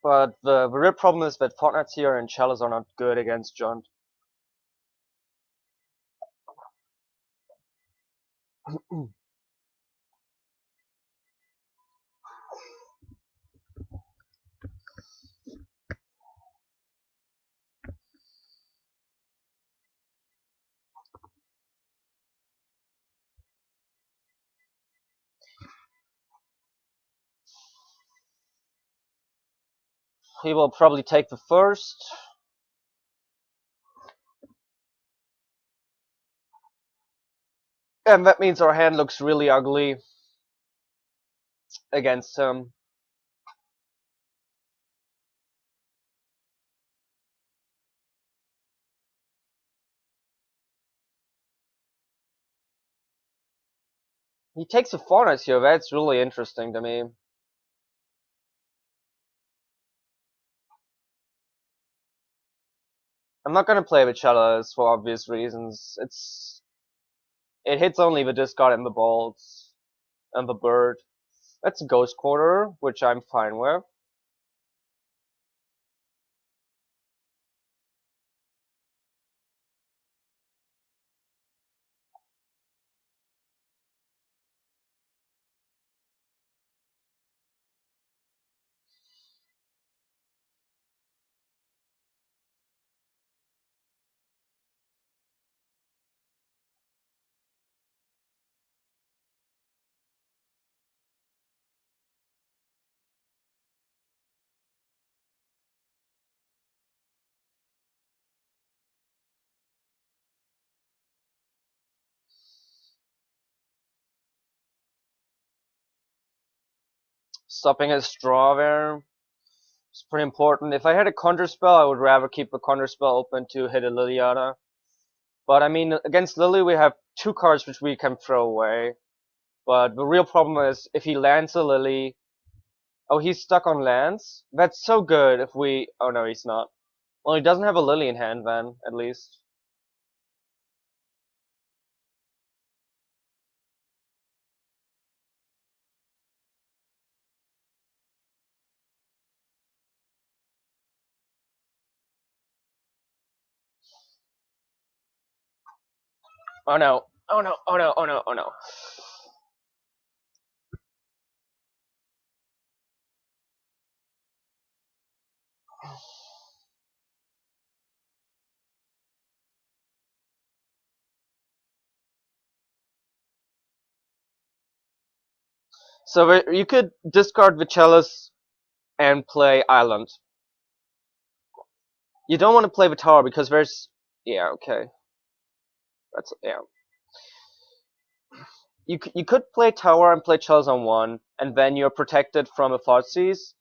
But the real problem is that Fortnite's here and Chalice are not good against Junt. He will probably take the first. And that means our hand looks really ugly against him. He takes a Fortnite here, that's really interesting to me. I'm not gonna play with Chalice for obvious reasons. It hits only the discard and the bolts and the bird. That's a Ghost Quarter, which I'm fine with. Stopping his draw there is pretty important. If I had a counter spell, I would rather keep the counter spell open to hit a Liliana. But I mean, against Lily, we have two cards which we can throw away. But the real problem is if he lands a Lily. Oh, he's stuck on lands? That's so good if we. Oh no, he's not. Well, he doesn't have a Lily in hand then, at least. Oh no. Oh no, oh no, oh no, oh no. So you could discard the Chalice and play Island. You don't want to play the tower because there's. Yeah, okay. That's. Yeah. You could play tower and play Chalice on one, and then you're protected from a Thoughtseize.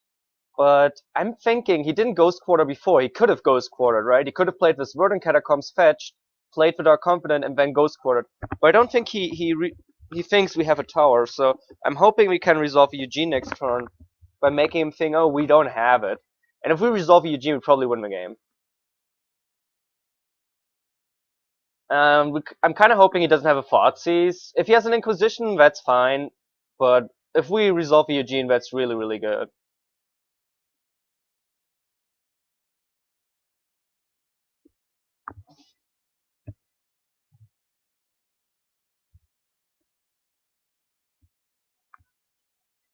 But I'm thinking he didn't Ghost Quarter before. He could have Ghost Quartered, right? He could have played this Verdant Catacombs fetched, played the Dark Confident, and then Ghost Quartered. But I don't think he thinks we have a tower. So I'm hoping we can resolve Eugene next turn by making him think, oh, we don't have it. And if we resolve Eugene, we probably win the game. I'm kind of hoping he doesn't have a Thoughtseize. If he has an Inquisition, that's fine. But if we resolve Eugene, that's really, really good.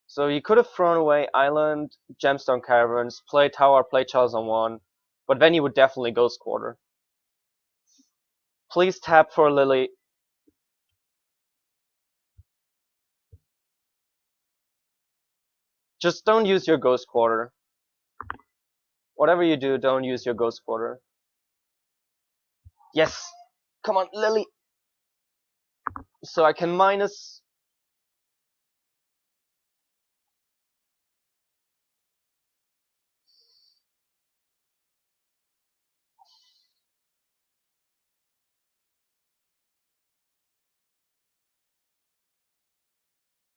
So you could have thrown away Island, Gemstone Caverns, play Tower, play Charles on one, but then you would definitely Ghost Quarter. Please tap for Lily. Just don't use your Ghost Quarter. Whatever you do, don't use your Ghost Quarter. Yes! Come on, Lily! So I can minus.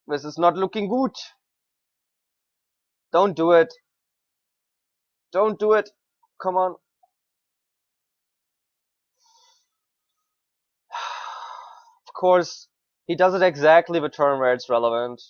This is not looking good. Don't do it. Don't do it. Come on. Of course, he does it exactly the turn where it's relevant.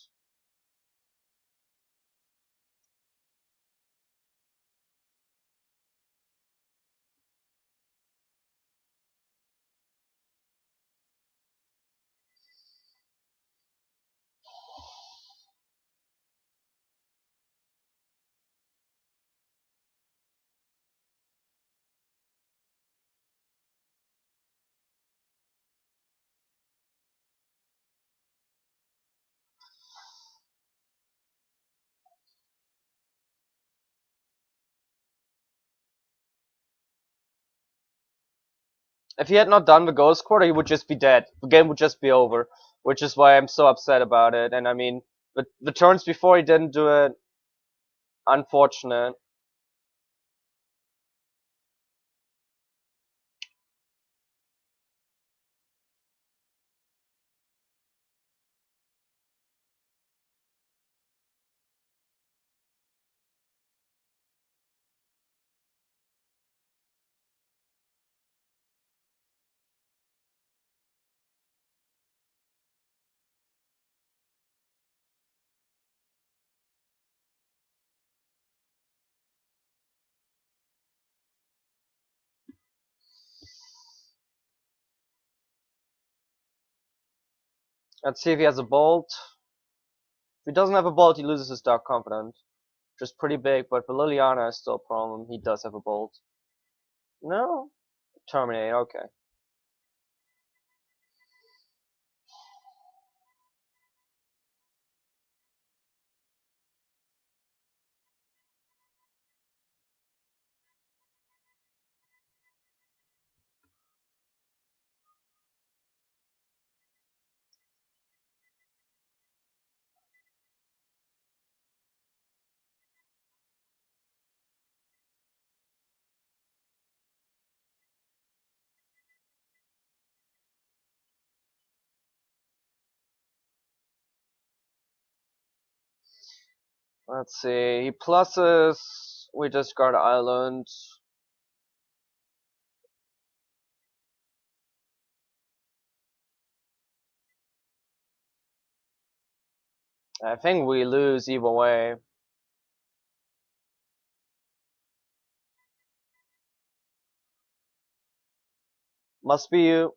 If he had not done the Ghost Quarter, he would just be dead. The game would just be over, which is why I'm so upset about it. And I mean, the turns before he didn't do it. Unfortunate. Let's see if he has a bolt. If he doesn't have a bolt, he loses his Dark Confidant, which is pretty big, but for Liliana is still a problem. He does have a bolt. No? Terminate, okay. Let's see. He pluses. We discard Island. I think we lose either way. Must be you.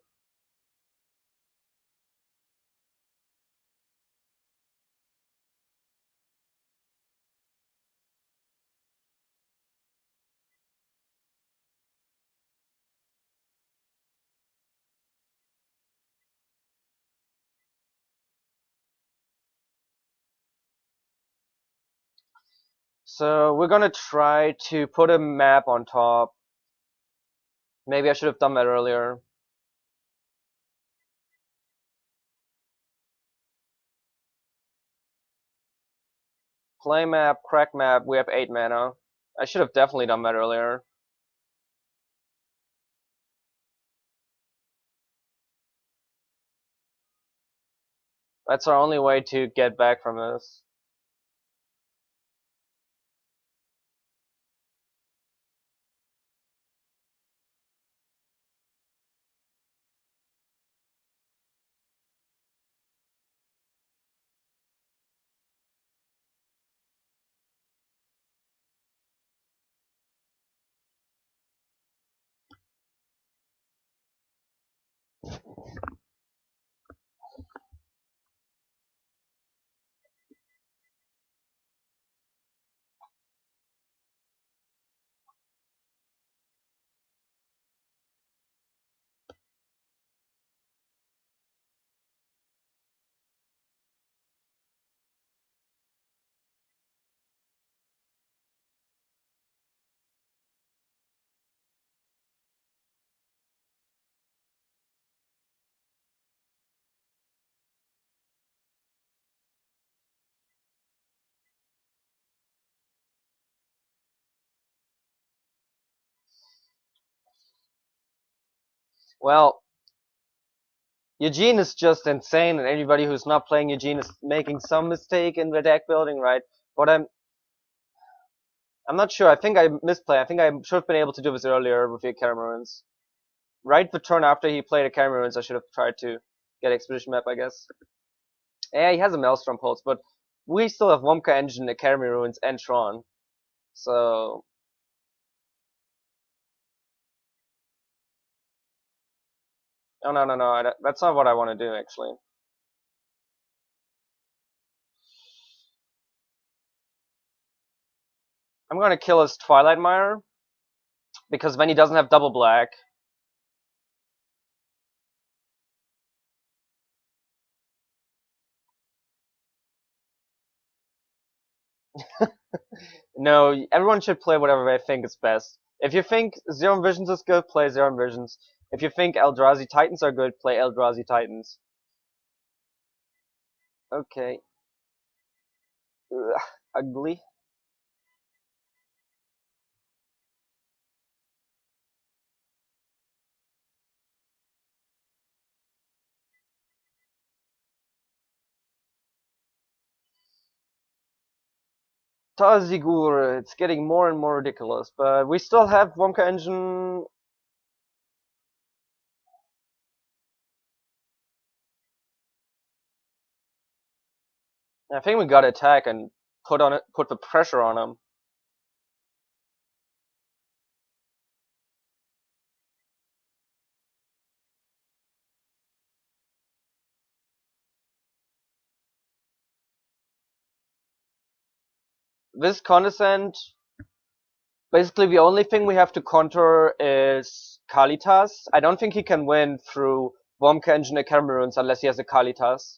So we're gonna try to put a map on top. Maybe I should have done that earlier. Play map, crack map, we have 8 mana. I should have definitely done that earlier. That's our only way to get back from this. Well, Eugene is just insane, and anybody who's not playing Eugene is making some mistake in the deck building, right? But I'm not sure. I think I misplayed. I think I should have been able to do this earlier with the Catamarans. Right the turn after he played a Catamarans, I should have tried to get Expedition map, I guess. Yeah, he has a Maelstrom Pulse, but we still have Wumka Engine, Academy Ruins, and Tron. So no. That's not what I want to do, actually. I'm gonna kill his Twilight Mire because then he doesn't have double black. No, everyone should play whatever they think is best. If you think Zero Visions is good, play Zero Visions. If you think Eldrazi Titans are good, play Eldrazi Titans. Okay. Ugh, ugly. Tazigur, it's getting more and more ridiculous, but we still have Wonka Engine. I think we gotta attack and put the pressure on him. This Condescend, basically the only thing we have to counter is Kalitas. I don't think he can win through Wonka Engine Academy Runes unless he has a Kalitas.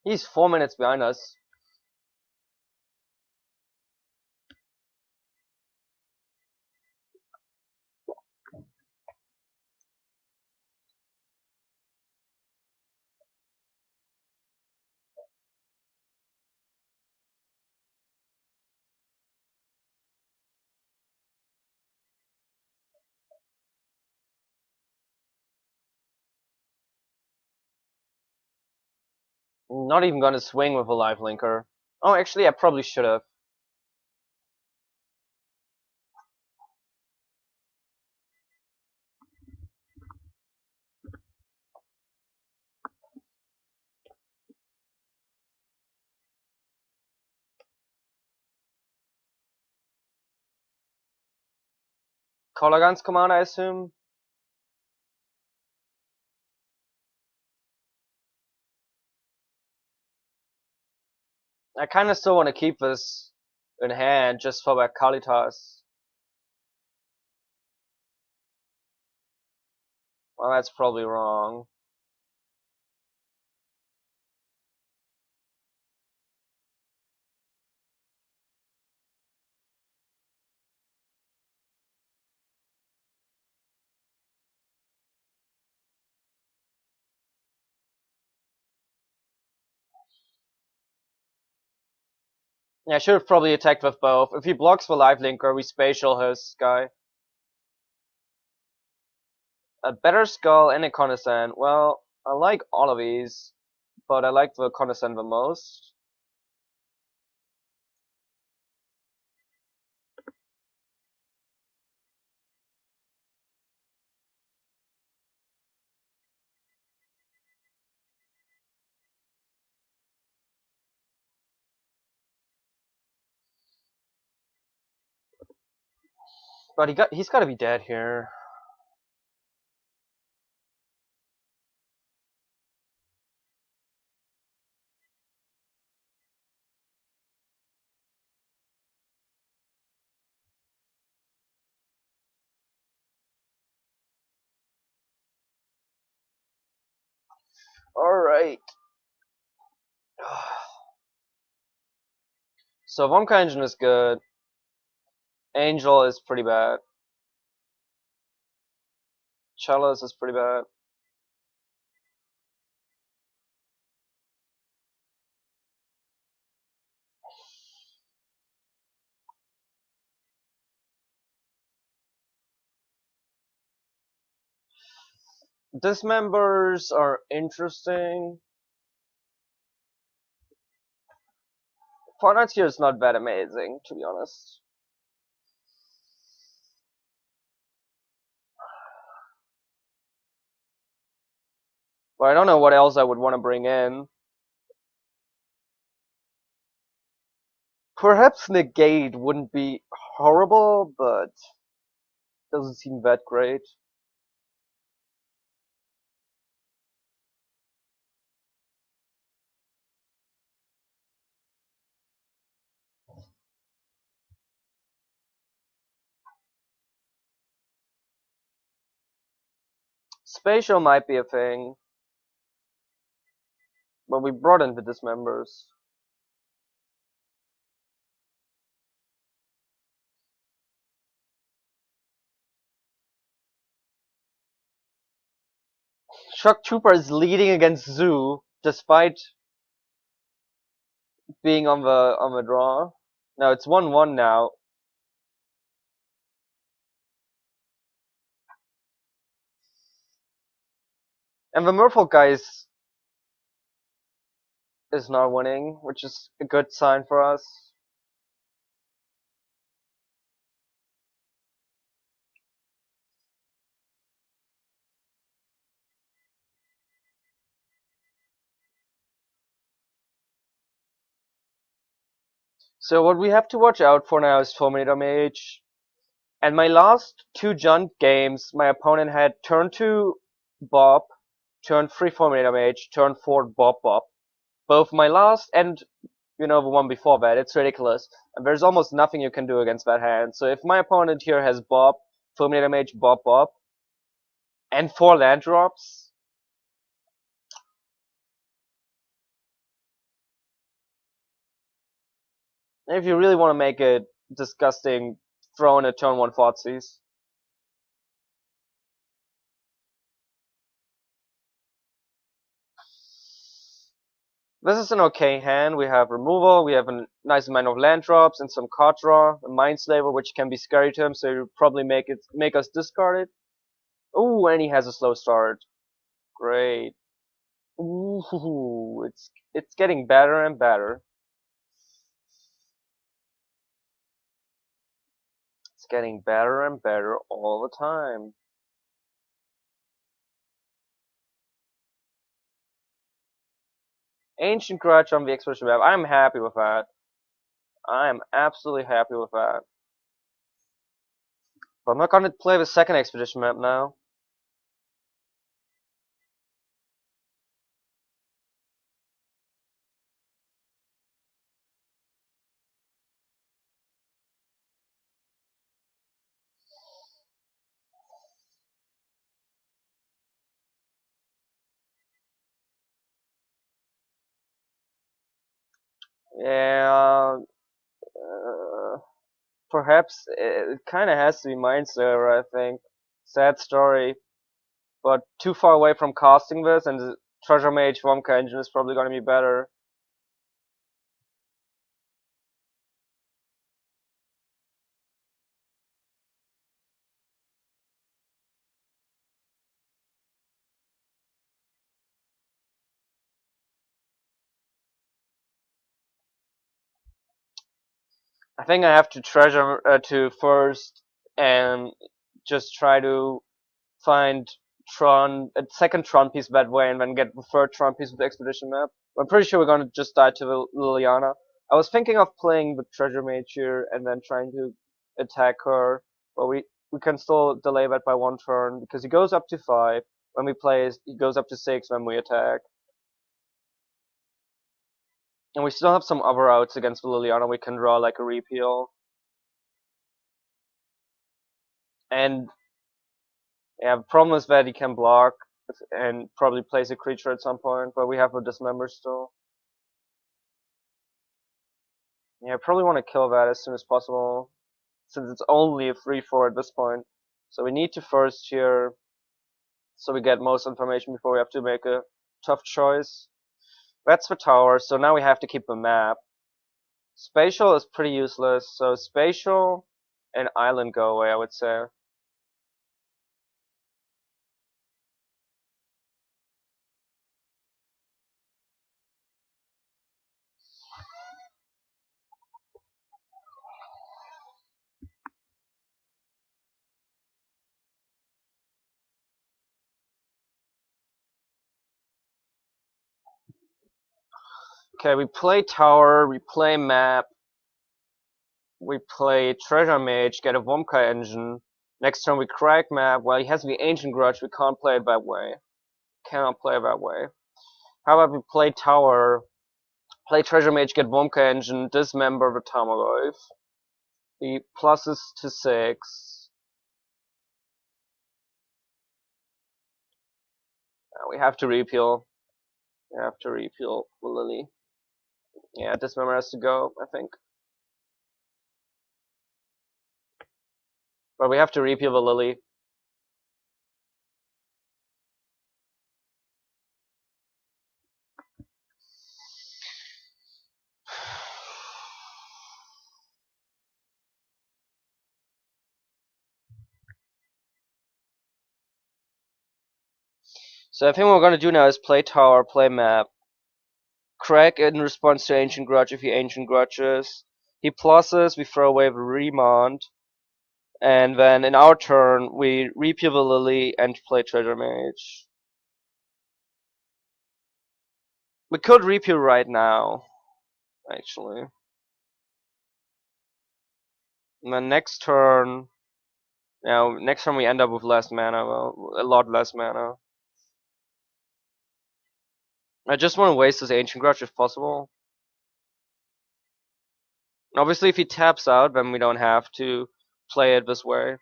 He's 4 minutes behind us. Not even gonna swing with a live linker. Oh, actually, I probably should have. Collargun's command, I assume. I kind of still want to keep this in hand just for that Kalitas. Well, that's probably wrong. Yeah, I should have probably attacked with both. If he blocks the live linker, we spatial his guy. A better skull and a condescend. Well, I like all of these, but I like the condescend the most. But he's got to be dead here. All right. So Wonka Engine is good. Angel is pretty bad. Chalice is pretty bad. Dismembers are interesting. Fortnite here is not that amazing, to be honest. But I don't know what else I would want to bring in. Perhaps Negate wouldn't be horrible, but doesn't seem that great. Spatial might be a thing, but we brought in the dismembers. Shock Trooper is leading against Zoo, despite being on the draw. No, it's 1-1 now. And the Merfolk guy is not winning, which is a good sign for us. So what we have to watch out for now is 4-meter mage. And my last two Junt games, my opponent had turn 2 Bob, turn 3 4-meter mage, turn 4 Bob Bob. Both my last and the one before that, it's ridiculous. And there's almost nothing you can do against that hand. So if my opponent here has Bob, 4-meter mage, Bob Bob, and 4 land drops, if you really want to make it disgusting, throw in a turn 1 Thoughtseize. This is an okay hand. We have removal, we have a nice amount of land drops and some card draw, a Mindslaver which can be scary to him, so he'll probably make us discard it. Ooh, and he has a slow start. Great. Ooh, it's getting better and better. It's getting better and better all the time. Ancient Grudge on the Expedition map. I'm happy with that. I am absolutely happy with that. But I'm not gonna play the second Expedition map now. Yeah, perhaps it kind of has to be Mindslaver, I think. Sad story, but too far away from casting this, and the Treasure Mage Wonka engine is probably going to be better. I think I have to treasure to first and just try to find Tron, a second Tron piece that way, and then get the third Tron piece with the Expedition map. I'm pretty sure we're gonna just die to the Liliana. I was thinking of playing the Treasure Mage here and then trying to attack her, but we can still delay that by 1 turn because he goes up to 5 when we play. He goes up to 6 when we attack, and we still have some other outs against the Liliana. We can draw like a repeal, and yeah, the problem is that he can block and probably plays a creature at some point, but we have a dismember still. Yeah, I probably want to kill that as soon as possible, since it's only a 3-4 at this point. So we need to first here, so we get most information before we have to make a tough choice. That's the tower, so now we have to keep the map. Spatial is pretty useless, so Spatial and Island go away, I would say. Okay, we play tower, we play map, we play treasure mage, get a Womkai engine. Next turn we crack map. Well, he has the ancient grudge, we can't play it that way. Cannot play it that way. How about we play tower, play treasure mage, get Womkai engine, dismember the Tamagotchi. The pluses to 6. We have to repeal. We have to repeal the Lily. Yeah, dismember has to go, I think. But we have to repeal the Lily. So I think what we're gonna do now is play tower, play map. Crack in response to Ancient Grudge if he Ancient Grudges. He pluses, we throw away the Remond. And then in our turn, we repeal the Lily and play Treasure Mage. We could repeal right now, actually. And then next turn, next turn we end up with less mana, well, a lot less mana. I just want to waste this Ancient Grudge if possible. Obviously, if he taps out, then we don't have to play it this way.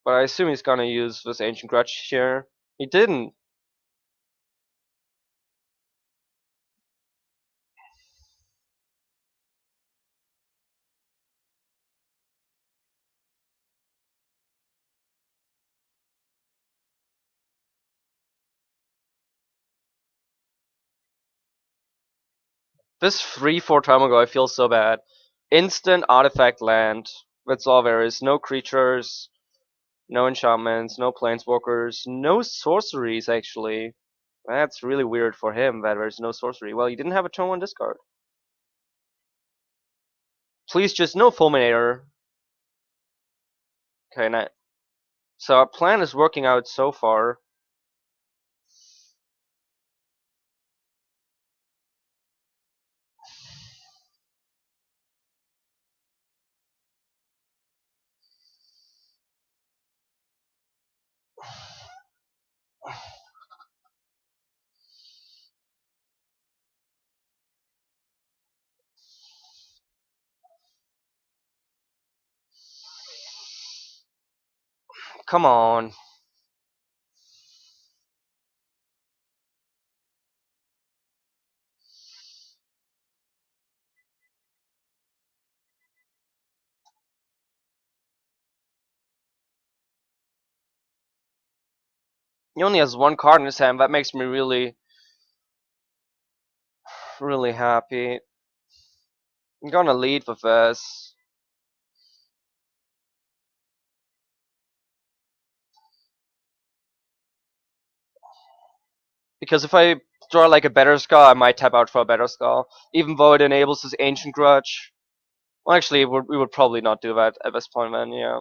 But I assume he's gonna use this Ancient Grudge here. He didn't. This 3-4 Tamagotchi feels so bad. Instant artifact land. That's all there is. No creatures, no enchantments, no planeswalkers, no sorceries actually. That's really weird for him that there's no sorcery. Well, he didn't have a turn 1 discard. Please just no Fulminator. Okay, now, so our plan is working out so far. Come on. He only has 1 card in his hand. That makes me really, really happy. I'm gonna lead with this. Because if I draw like a better skull, I might tap out for a better skull, even though it enables his Ancient Grudge. Well, actually, we would probably not do that at this point then, yeah.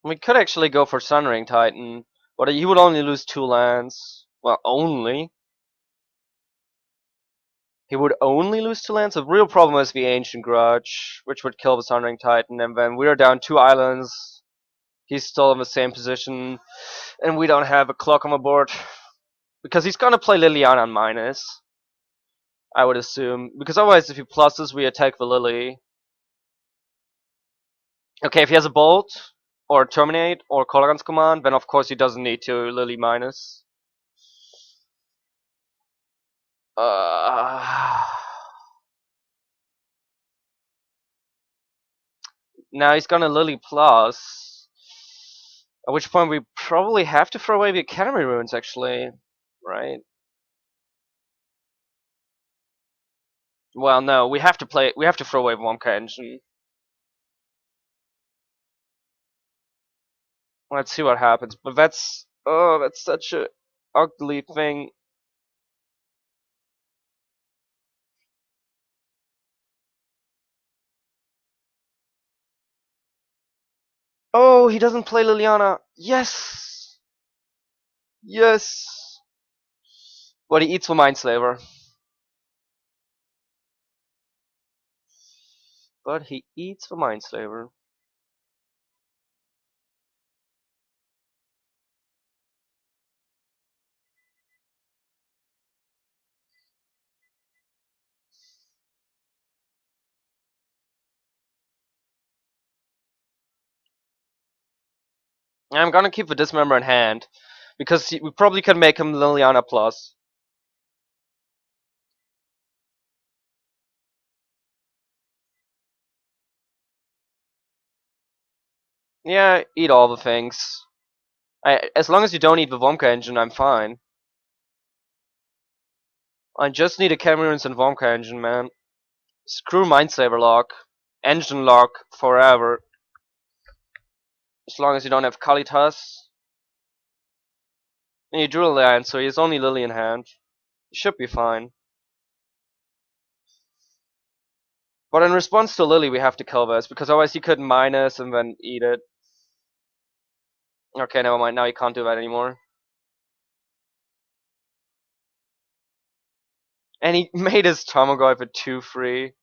We could actually go for Sunring Titan, but he would only lose 2 lands. Well, only. He would only lose 2 lands? The real problem is the Ancient Grudge, which would kill the Sunring Titan, and then we're down 2 islands. He's still in the same position, and we don't have a clock on the board. Because he's gonna play Liliana on minus, I would assume. Because otherwise, if he pluses, we attack the Lily. Okay, if he has a Bolt, or Terminate, or Colorant's Command, then of course he doesn't need to Lily minus. Now he's gonna Lily plus. At which point we probably have to throw away the Academy runes, actually. Right? Well, no, we have to throw away Wonka Engine. Let's see what happens. But that's such a ugly thing. Oh, he doesn't play Liliana. Yes, yes. But he eats for Mindslaver. But he eats for Mindslaver. I'm gonna keep the Dismember in hand because we probably can make him Liliana plus. Yeah, eat all the things. As long as you don't eat the Vomka engine, I'm fine. I just need a Cameron's and Vomka engine, man. Screw Mindsaver lock. Engine lock forever. As long as you don't have Kalitas. And you drew a land, so he has only Lily in hand. He should be fine. But in response to Lily, we have to kill this, because otherwise he could minus and then eat it. Okay, never mind, now he can't do that anymore. And he made his Tamagotchi for 2-free.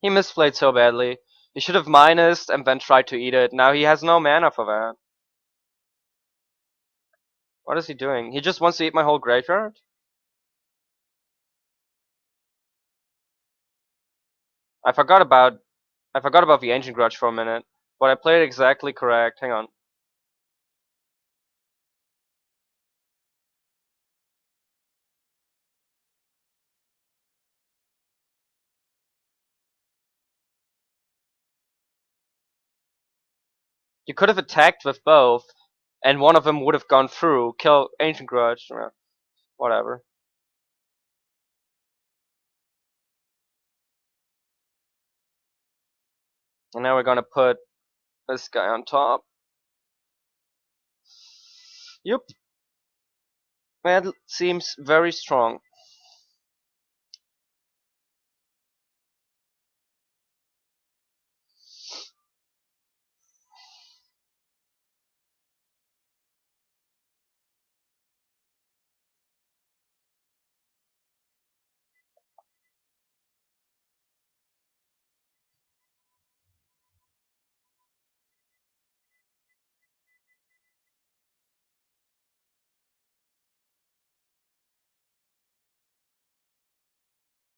He misplayed so badly. He should have minused and then tried to eat it. Now he has no mana for that. What is he doing? He just wants to eat my whole graveyard? I forgot about the Ancient Grudge for a minute, but I played it exactly correct. Hang on. You could have attacked with both, and one of them would have gone through. Kill Ancient Grudge. Whatever. And now we're gonna put this guy on top. Yep. That seems very strong.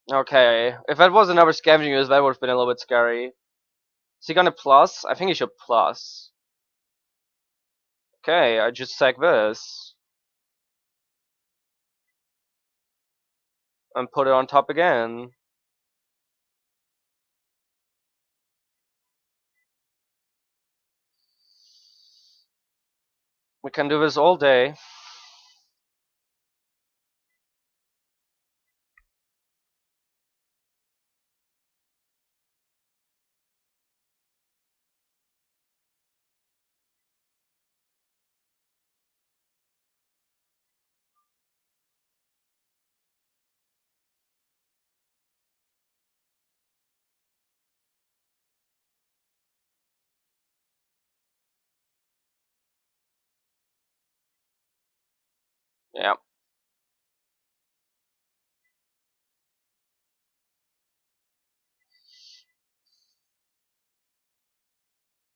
Okay, if that was another scavenging use, that would have been a little bit scary. Is he gonna plus? I think he should plus. Okay, I just sack this. And put it on top again. We can do this all day. Yeah.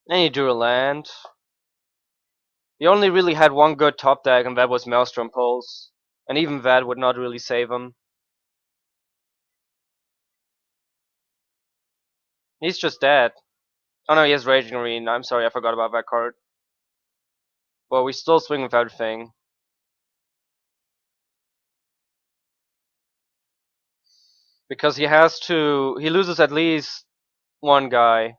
And you drew a land. He only really had one good top deck, and that was Maelstrom Pulse. And even that would not really save him. He's just dead. Oh no, he has Raging Marine. I'm sorry, I forgot about that card. Well, we still swing with everything. Because he loses at least one guy.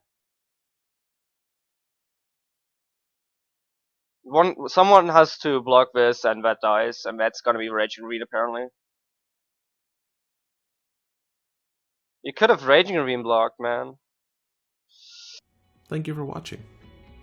Someone has to block this, and that dies, and that's gonna be Raging Reed apparently. You could have Raging Reed blocked, man. Thank you for watching.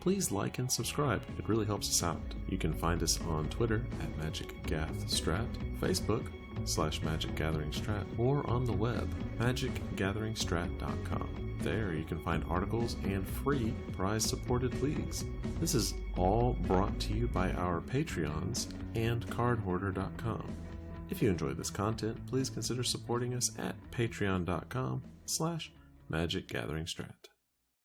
Please like and subscribe, it really helps us out. You can find us on Twitter at MagicGathStrat, Facebook /MagicGatheringStrat, or on the web, magicgatheringstrat.com. There you can find articles and free prize-supported leagues. This is all brought to you by our Patreons and cardhoarder.com. If you enjoy this content, please consider supporting us at patreon.com/MagicGatheringStrat.